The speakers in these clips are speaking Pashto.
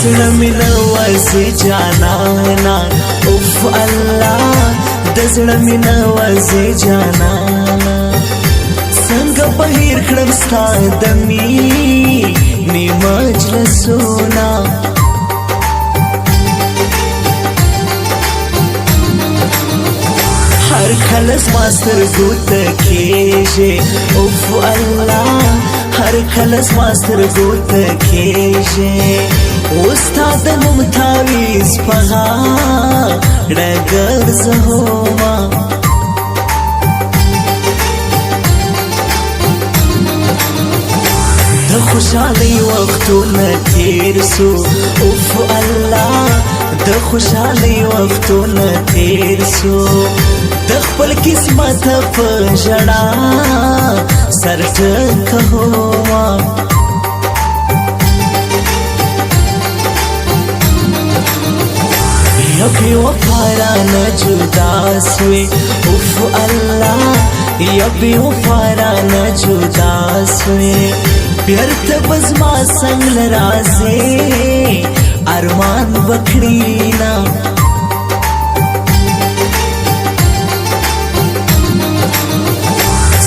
زړه مې نوازې جانانا اوف الله د زړه مې نوازې جانانا څنګه بهیر کړم ستا د مینې مجلسونه هر کله زما سترګو ته کېږې اوف الله هر کله زما سترګو ته کېږې اوس تا د نوم تاویز په غاړه ګرځومه د خوشحالۍ وختونه تېر سو اوف الله د خوشحالۍ وختونه تېر سو د خپل قسمت په ژړا سر ټکومه یا بې وفا رانه جدا سوې اوف الله یا بې وفا رانه جدا سوې بیرته به زما څنګ له راځې ارمان وکړي نه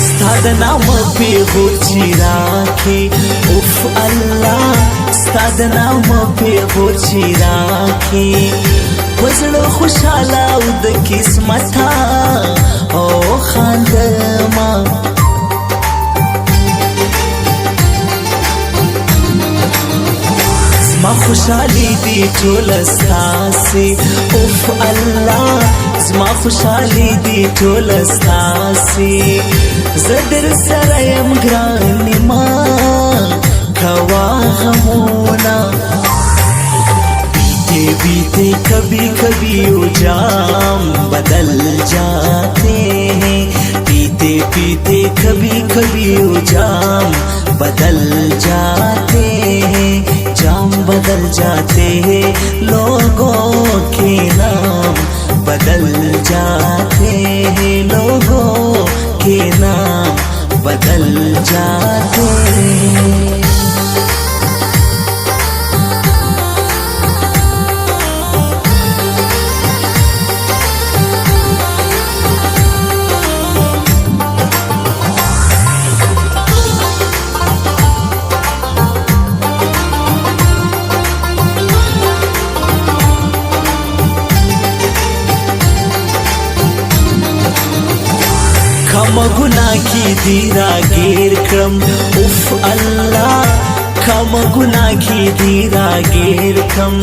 ستا د نامه پیغور چې راکې اوف الله ستا د نامه پیغور چې راکې په زړه خوشحاله او د قسمته او خاندمه زما خوشحالي دي ټوله ستاسې اوف الله زما خوشحالي دي ټوله ستاسې زه در سره یم ګرانې ما کوه غمونه बीते बीते कभी कभी वो जाम बदल जाते हैं पीते पीते कभी कभी वो जाम बदल जाते हैं जाम बदल जाते हैं लोगों के नाम बदल जाते हैं लोगों के नाम बदल जाते हैं کم گناہ کی دی راگیر کرم اف اللہ کم گناہ کی دی راگیر کرم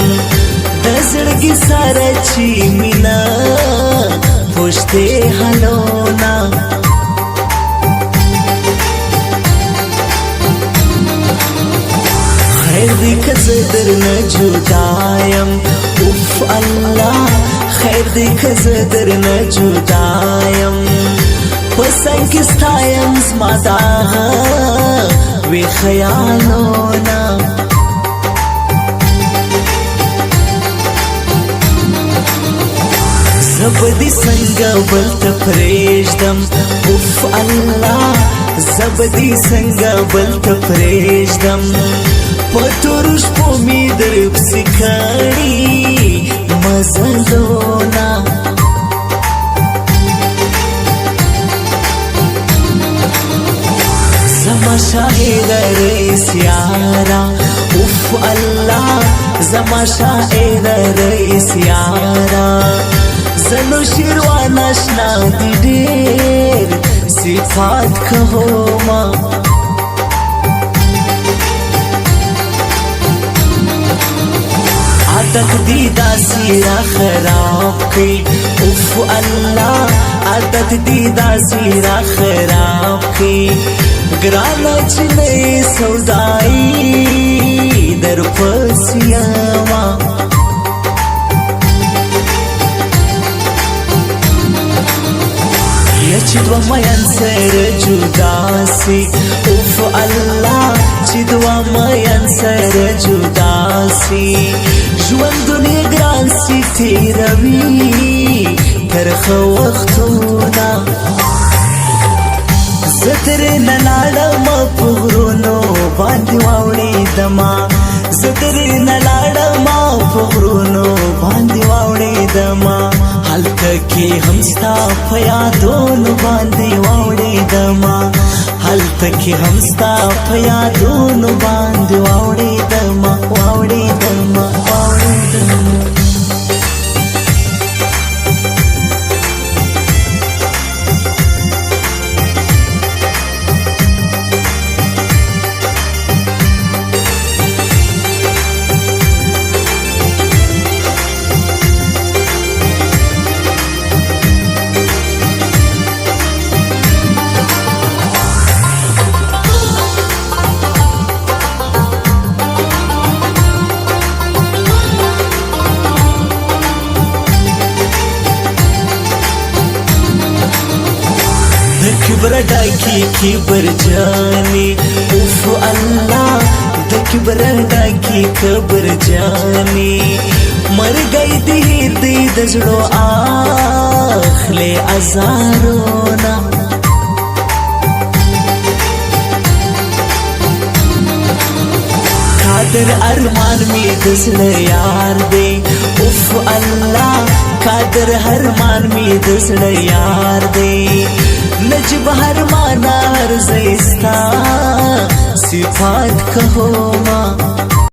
دزڑگی سارا چی مینا پوشتے حلونا خیر دی کزدر نجودایم اف اللہ خیر دی کزدر نجودایم پسنگ کستایم زما دا وی خیالونا زبدی سنگ بلت پریشدم اف اللہ زبدی سنگ بلت پریشدم پتورش پومی درب سکاری مزلونا زما شاهد رئیس یارا اوف الله زما شاهد رئیس یارا زنو شیروان اشنا دی ډېر صفات کوما عادت دی داسې را خراب کړي اوف الله عادت دی داسې را خراب کړي گرانا چنه سودائی در پسیاما یا چی دو مین سر جدا سی اوف اللہ چی دو مین سر جدا سی جوان دنیا گران سی تیروی ترخ وقتونا زتر نلاړم په غرونو باندې واوړېدما زدري نلاړما په غرونو باندې واوړېدما هلته کې هم ستا په یادونو باندې واوړېدما هلته کې هم ستا په یادونو باندې واوړېدما واوړېدما واوړېدما کبر ډاکی کبر جانی اوف الله د کبر ډاکی کبر جانی مر گئی دی د زړو اخلي ازارونا قادر ارمان می دسل یار دی اوف الله قادر ارمان می دسل یار دی نجب हर माना हर ज़िस्ता सिफात कहो माँ